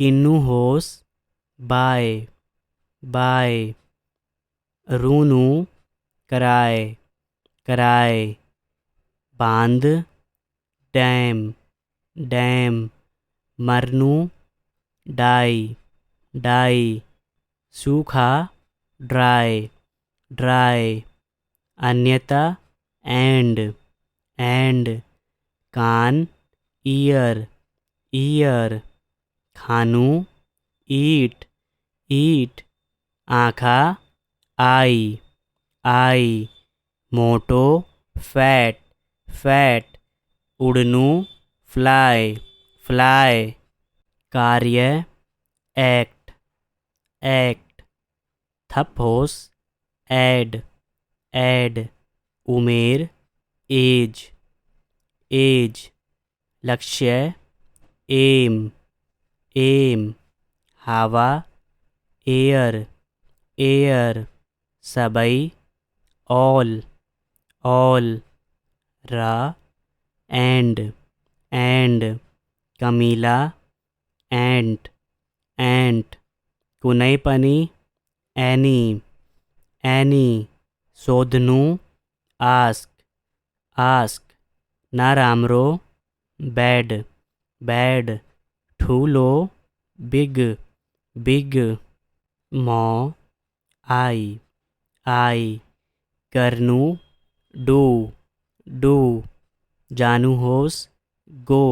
किन्नु होस bye bye. रूनु cry cry. बांध डैम डैम। मरनू डाई डाई। सूखा ड्राई ड्राई। अन्यथा एंड। कान ईयर ईयर। खानू ईट ईट। आँखा आई। मोटो फैट फैट। उड़नू फ्लाई। कार्य एक्ट। थप्पोस ऐड। उमेर एज। लक्ष्य एम। हवा एयर। सबई ऑल। रा एंड। कमीला एंट। कुनैपनी एनी। शोधनू आस्क। नारामरो बैड। ठूलो बिग। मौ आई। करनू डू। जानू होस गो।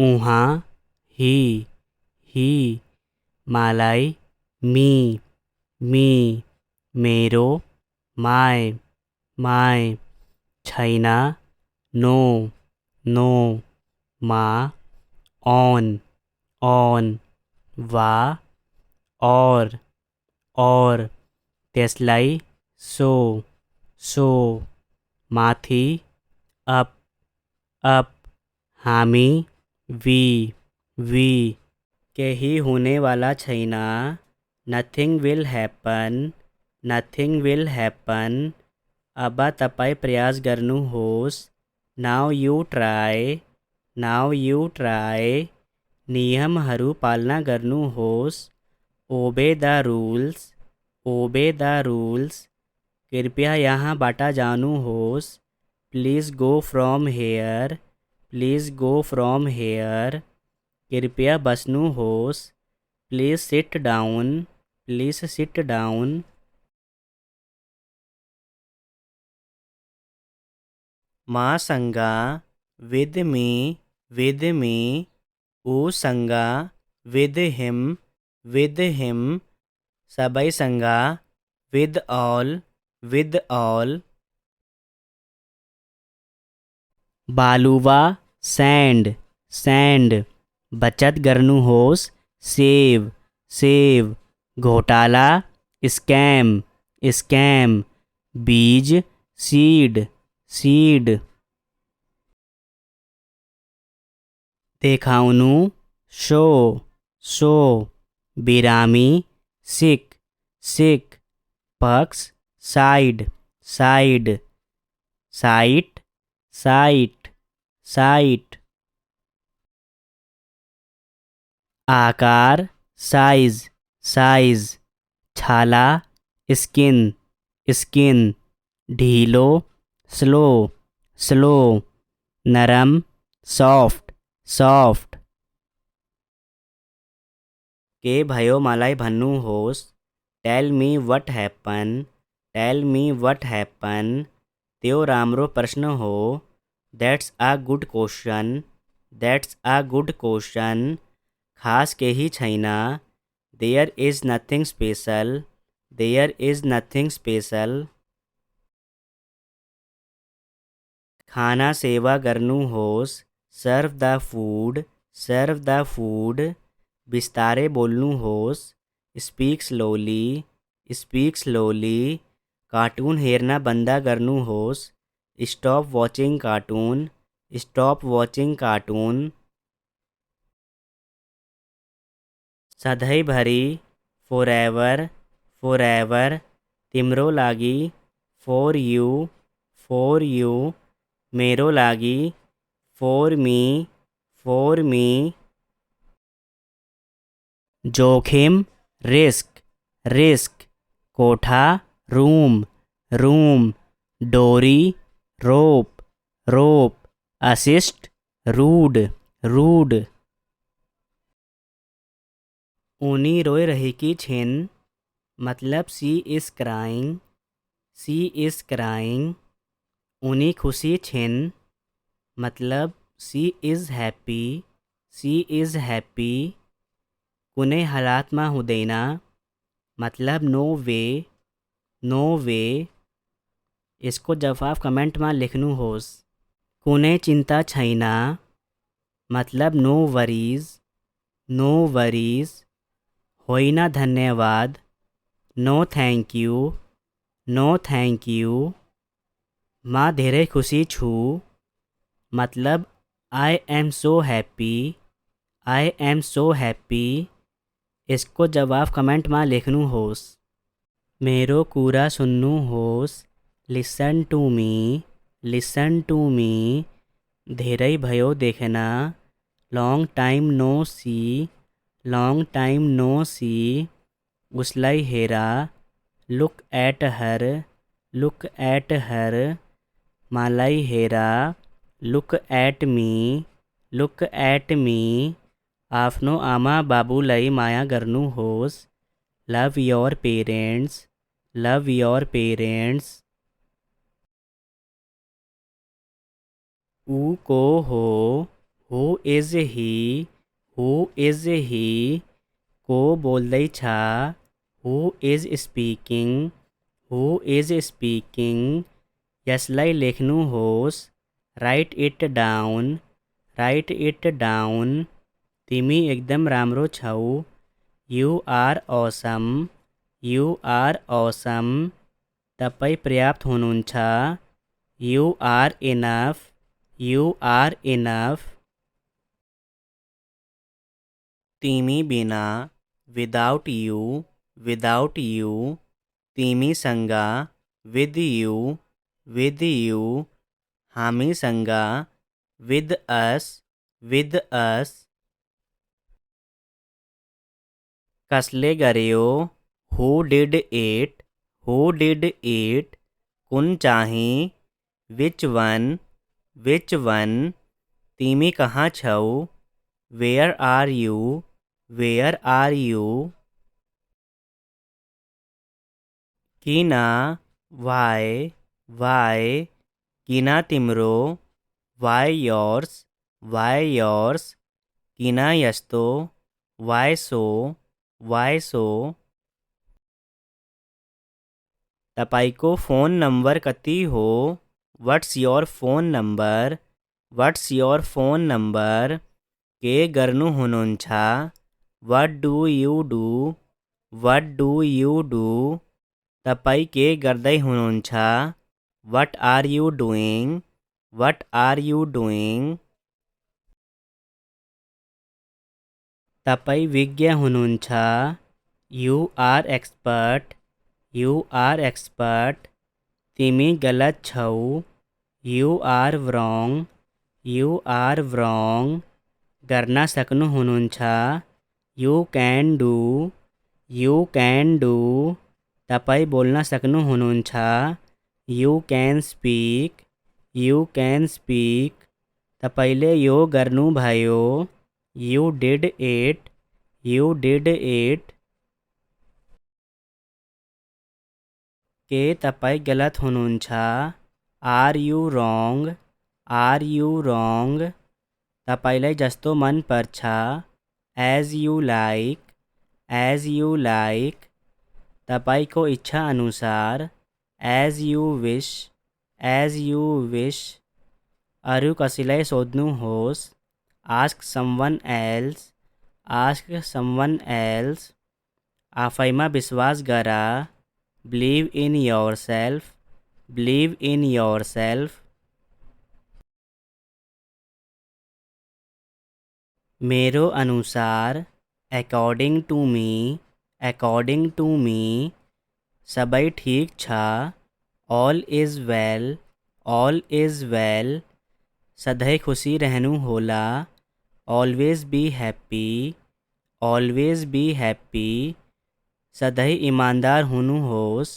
ऊहा ही। मालाई मी। मेरो माय। छैना नो। माँ ऑन। वा और। तेसलाई सो। माथी अप। हामी वी। के ही होने वाला छैना। Nothing will happen. अबा तपाई प्रयास गर्नु होस। Now you try. नियमहरू पालना गर्नु होस। Obey the rules. कृपया यहाँ बाटा जानु होस। Please go from here. कृपया बसनु होस। Please sit down. माँ संगा विद मी। ऊ संगा विद हिम। सबई संगा विद ऑल। बालुवा सैंड। बचत गर्नु होस। सेव। घोटाला स्कैम। बीज सीड। देखाउनु शो। बिरामी सिक। पक्ष साइड। साइट। आकार साइज। छाला स्किन। ढीलो स्लो। नरम सॉफ्ट। के भयो मलाई भन्नु होस। Tell me what happen. त्यो राम्रो प्रश्न हो। That's a good question. खास केही छैन। There is nothing special. खाना सेवा गर्नु होस। Serve the food. बिस्तारे बोल्नु होस। Speak slowly. कार्टून हेर्न बन्द गर्नु होस। Stop watching cartoon. सधैँभरि फॉरएवर। तिम्रो लागि फॉर यू। मेरो लागि फॉर मी। जोखिम रिस्क रिस्क। कोठा रूम रूम। डोरी रोप रोप। असिस्ट रूड रूड। ऊनी रोए रही की छिन मतलब she is crying she is crying. ऊनी खुशी छिन मतलब she is happy she is happy. कुने हालात मा हुदैना मतलब नो वे नो वे। इसको जवाब कमेंट में लिखनू होस। कुने चिंता छैना मतलब नो वरीज नो वरीज। होइना धन्यवाद no thank you no thank you. माँ धेरे खुशी छु मतलब I am so happy I am so happy. इसको जवाब कमेंट में लिखनू होस। मेरो कूरा सुन्नू होस listen to me listen to me. धेरै भयो देखना long time no see long time no see. उसलाई हेरा look at her look at her. मालाई हेरा look at me look at me. आफ्नो आमा बाबुलाई माया गर्नु होस् love your parents love your parents. ऊ को हो who is he who is he. को बोल्दै छ who is speaking who is speaking. यसलाई लेख्नु होस् right it down write it down. तिमी एकदम राम्रो छौ you are awesome you are awesome. तपाईँ पर्याप्त हुनुहुन्छ you are enough you are enough. तिमी बिना विदाउट यू विदाउट यू। तिमी संगा विद यू विद यू। हामी संगा विद अस विद अस। कसले गर्यो who did it who did it. कुन चाही विच वन विच वन। तिमी कहाँ छौ where are you where are you. किना वाई वाई। किना तिम्रो वाई योर्स वाई योर्स। किना यस्तो वाई सो वाई सो। तपाईको फोन नंबर कति हो what's your phone number what's your phone number. के गर्नु हुनुहुन्छ what do you do what do you do. तपाई के गर्दै हुनुहुन्छ what are you doing what are you doing. तपाई विज्ञ हुनुहुन्छ you are expert you are expert. तिमी गलत छौ you are wrong you are wrong. गर्न सक्नु हुनुहुन्छ you can do you can do. तपाई बोल्न सक्नु हुनुहुन्छ you can speak you can speak. तपाईले यो गर्नु भयो you did it you did it. के तपाईँ गलत हुनुहुन्छ are you wrong are you wrong. तपाईलाई जस्तो मन पर्छ एज यू लाइक। तपाईको इच्छा अनुसार as you wish as you wish. अरू कसैलाई सोध्नुहोस् ask someone else ask someone else. आफैमा विश्वास गर believe in yourself believe in yourself. मेरो अनुसार अकॉर्डिंग टू मी। सबै ठीक छ all is well all is well. सधैँ खुसी रहनु होला always be happy always be happy सदाही ईमानदार हुनु होस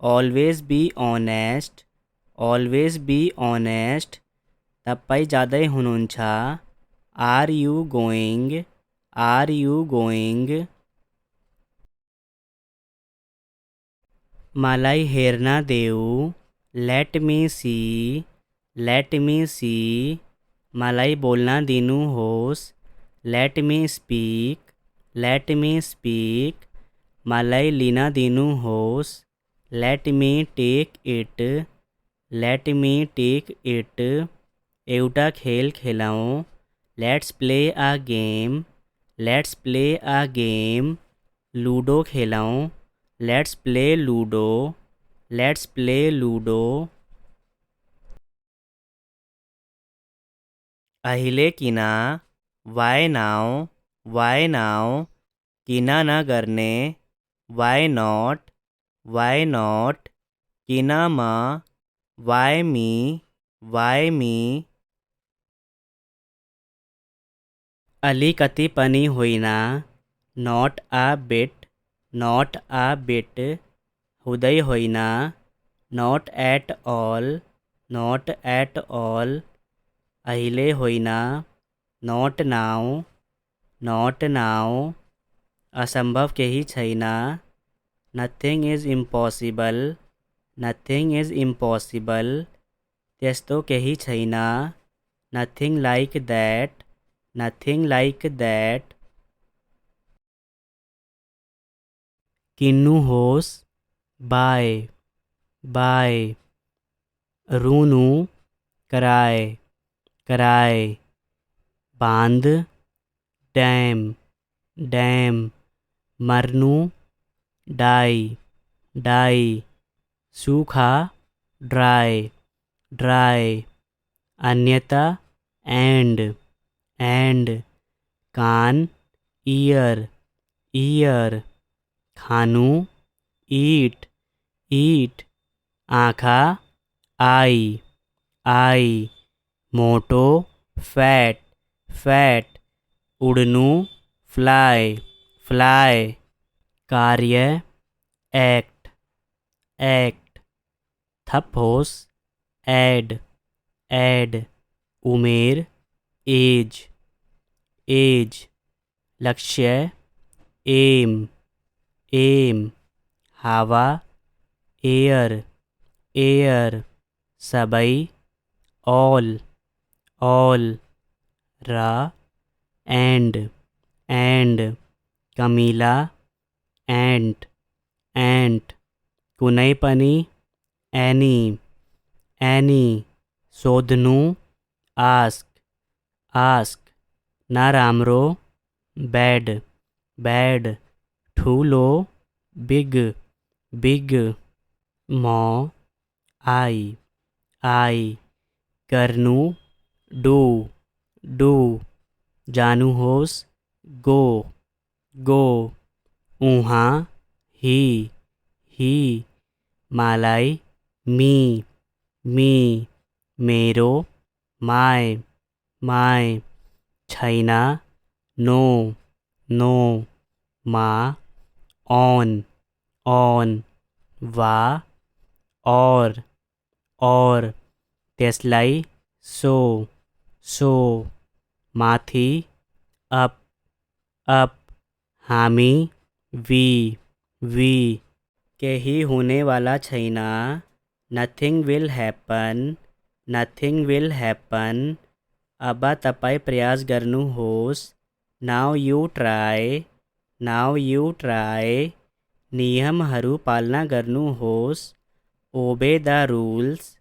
always be honest always be honest तप्पाई ज़्यादा हुनुंछा आर यू गोइंग मलाई हेरना देऊ लेट मी सी मलाई बोलना दिनु होस लेट मी स्पीक मलाई लीना दिनु होस लेट मी टेक इट एउटा खेल खेलाऊँ let's play a game Ludo खेलाऊँ लेट्स प्ले लूडो अहिले किना वाई नाउ किना न गर्ने वाई नॉट किना म वाई मी अलिकति पनि होइन नॉट अ बिट हुँदै होइन नॉट एट ऑल अहिले होइन नॉट नाउ असम्भव केही छैन नथिङ इज इम्पोसिबल त्यस्तो केही छैन नथिङ लाइक दैट किन्नु होस् बाय रुनु कराए बांध डैम मरनु डाई सूखा ड्राई अन्यथा एंड कान ईयर खानु ईट आँखा आई मोटो फैट उड़नु फ्लाई कार्य एक्ट थप होस ऐड उमेर एज लक्ष्य एम हवा एयर सबई ऑल रा एंड कमीला एंट कुनै पनि एनी सोध्नु आस्क नराम्रो बैड ठुलो बिग म आई गर्नु डू जानु होस् गो उहाँ ही मलाई मी मेरो माय छैन नो मा ऑन वा और त्यसलाई सो माथि अप हामी वी केही हुने वाला छैन नथिङ विल ह्यापन अब तपाईँ प्रयास गर्नुहोस् नाउ यू ट्राई नियमहरू पालना गर्नुहोस् ओबे द रुल्स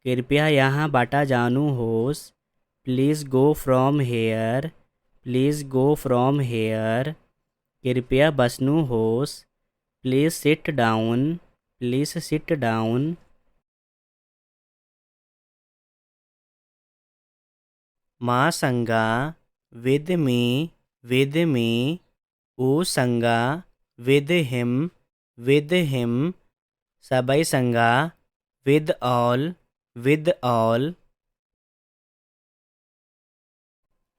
कृपया यहाँबाट जानुहोस् प्लिज गो फ्रॉम हेयर कृपया बस्नुहोस् प्लिज सिट डाउन मासँग विद मी ऊसँग विद हिम सबैसँग विद ऑल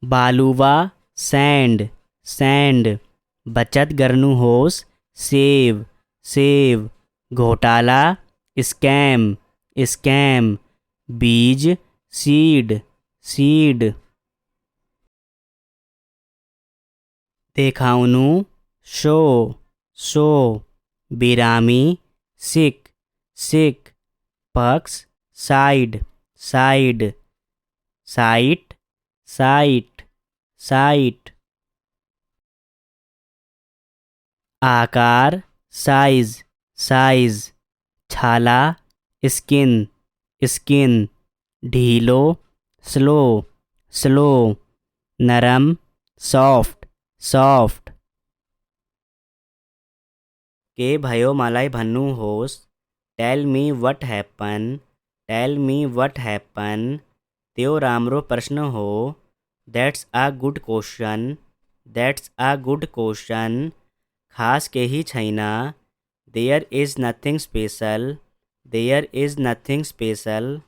बालुवा सैंड सैंड बचत गर्नुहोस सेव सेव घोटाला स्कैम स्कैम बीज सीड सीड देखाउनु शो शो बिरामी सिक सिक पक्ष side side site site site आकार साइज साइज छाला स्किन स्किन ढीलो स्लो स्लो नरम सॉफ्ट सॉफ्ट के भयो मलाई भन्नुहोस् tell me what happen tell me what happen त्यो राम्रो प्रश्न हो that's a good question that's a good question खास केही छैन there is nothing special there is nothing special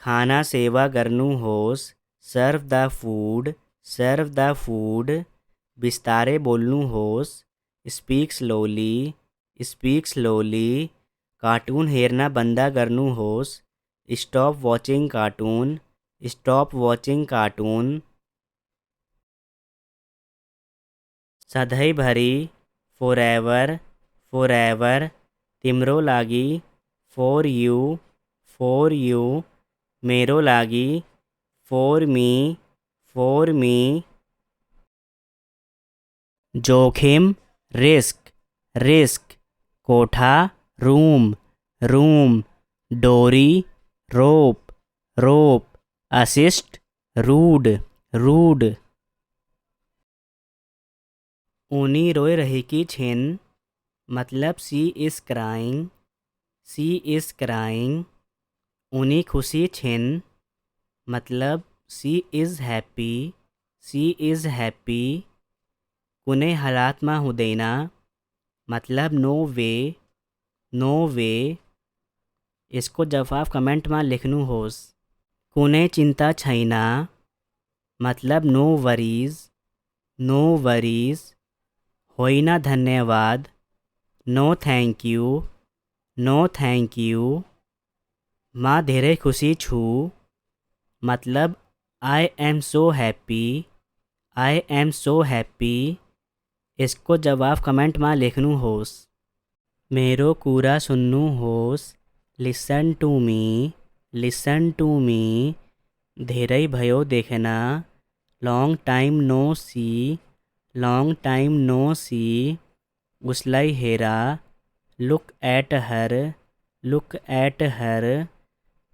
खाना सेवा गर्नुहोस् serve the food serve the food बिस्तारै बोल्नुहोस् स्पीक स्लोली कार्टुन हेर्न बन्द गर्नुहोस् stop watching cartoon stop watching cartoon सधैँभरि forever forever तिम्रो लागि for you मेरो लागि for me जोखिम रिस्क रिस्क कोठा रूम डोरी रोप असिस्ट रूड उनी रोई रही की छिन मतलब सी इज़ क्राइंग उनी खुशी छिन मतलब सी इज़ हैप्पी कुनै हालातमा हुँदैन मतलब नो वे यसको जवाफ कमेन्टमा लेख्नुहोस् कुनै चिन्ता छैन मतलब नो वरिज होइन धन्यवाद नो थ्याङ्क यू म धेरै खुसी छु मतलब आई एम सो हैप्पी यसको जवाफ कमेन्टमा लेख्नुहोस् मेरो कुरा सुन्नुहोस् लिसन टु मी धेरै भयो देखेन लङ टाइम नो सी उसलाई हेर लुक एट हर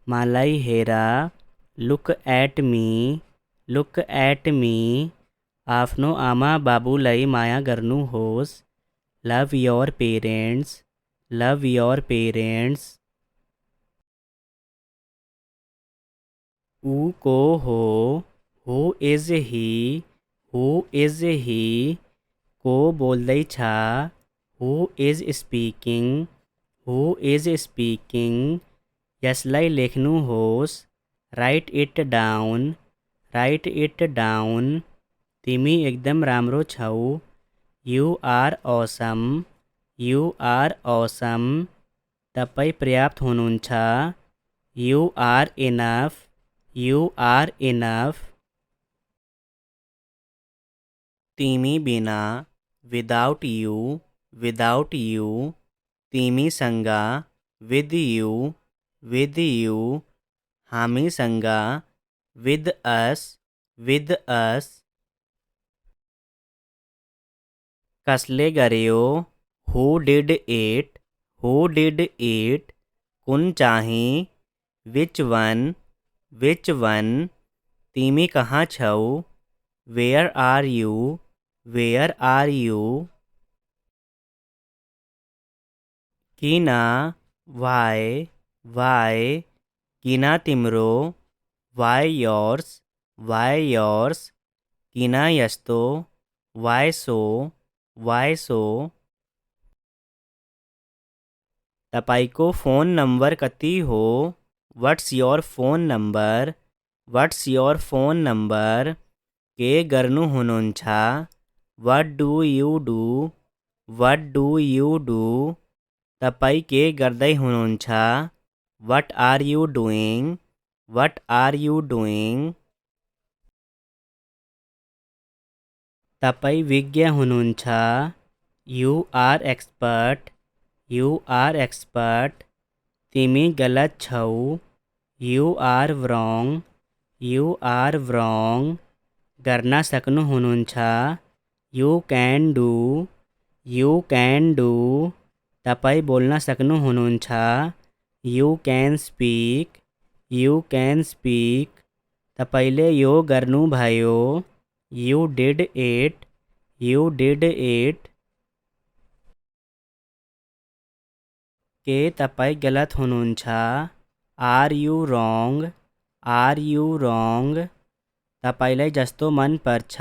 मलाई हेर लुक एट मी आफ्नो आमा बाबुलाई माया गर्नुहोस् लभ योर पेरेन्ट्स ऊ को हो हु इज ही को बोल्दैछ हु इज स्पिकिङ यसलाई लेख्नुहोस् राइट इट डाउन तिमी एकदम राम्रो छौ यु आर ऑसम तपाईँ पर्याप्त हुनुहुन्छ यु आर इनफ तिमी बिना विदाउट यू तिमीसँग विथ यू हामीसँग विथ अस कसले गर्यो हु डिड इट कुन चाहिँ विच वन तिमी कहाँ छौ वेयर आर यू किन वाइ किन तिम्रो वाइ योर्स किन यस्तो वाइ सो तपाईँको फोन नम्बर कति हो what's your phone number What's your phone number? के गर्नु हुनुहुन्छ? What do you do? What do you do? तपाईँ के गर्दै हुनुहुन्छ? What are you doing? What are you doing? तपाईँ विज्ञ हुनुहुन्छ? You are expert. You are expert. तिमी गलत छौ. You are wrong. You are wrong. गर्न सक्नु हुनुहुन्छ? You can do. You can do. तपाईँ बोल्न सक्नु हुनुहुन्छ? You can speak. You can speak. तपाईँले यो गर्नुभयो. You did it. You did it. के तपाईँ गलत हुनुहुन्छ? Are you wrong? Are you wrong? तपाईँलाई जस्तो मन पर्छ.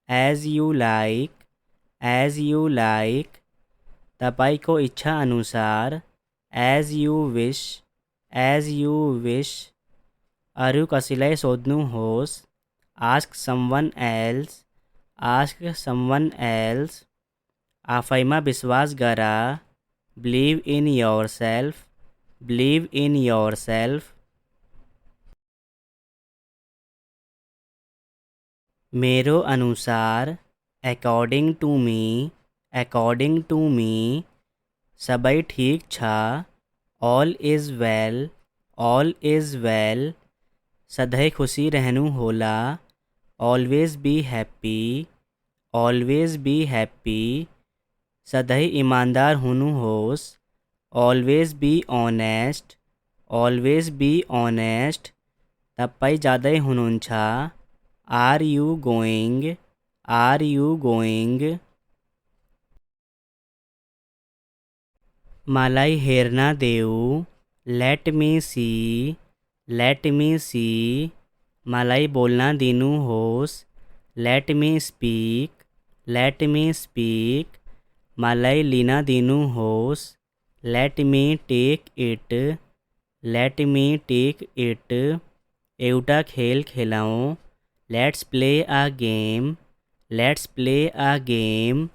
As you like. As you like. तपाईँको इच्छा अनुसार. As you wish. As you wish. अरू कसैलाई सोध्नुहोस्. Ask someone else. Ask someone else. आफैमा विश्वास गर. Believe in yourself. Believe in yourself. मेरो अनुसार. According to me. According to me. सबै ठीक छ. All is well. All is well. सधैँ खुसी रहनु होला. Always be happy. Always be happy. सधैँ ईमानदार हुनुहोस्. Always be honest. Always be honest. तपाईँ जाँदै हुनुहुन्छ? Are you going? Are you going? मलाई हेर्न देऊ. Let me see. Let me see. मलाई बोल्न दिनुहोस्. Let me speak. Let me speak. मलाई लिन दिनुहोस्. Let me take it. Let me take it. एउटा खेल खेलौँ. Let's play a game. Let's play a game.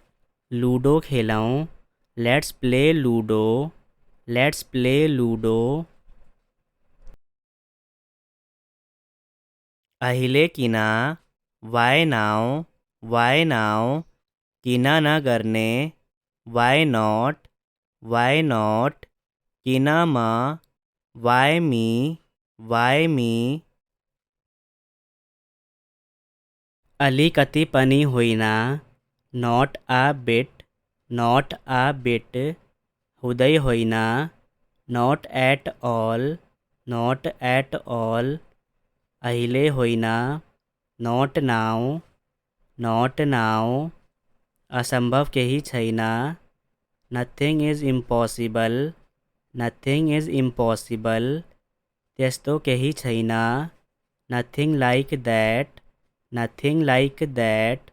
Ludo खेलौँ. Let's play Ludo. Let's play Ludo. अहिले किन? Why now? Why now? किन न गर्ने? Why not? Why not? किन म? Why me? Why me? अलिकति पनि होइन. Not a bit. Not a bit. हुँदै होइन. Not at all. Not at all. अहिले होइन. Not now. Not now. असम्भव केही छैन. Nothing is impossible. Nothing is impossible. त्यस्तो केही छैन. Nothing like that. Nothing like that.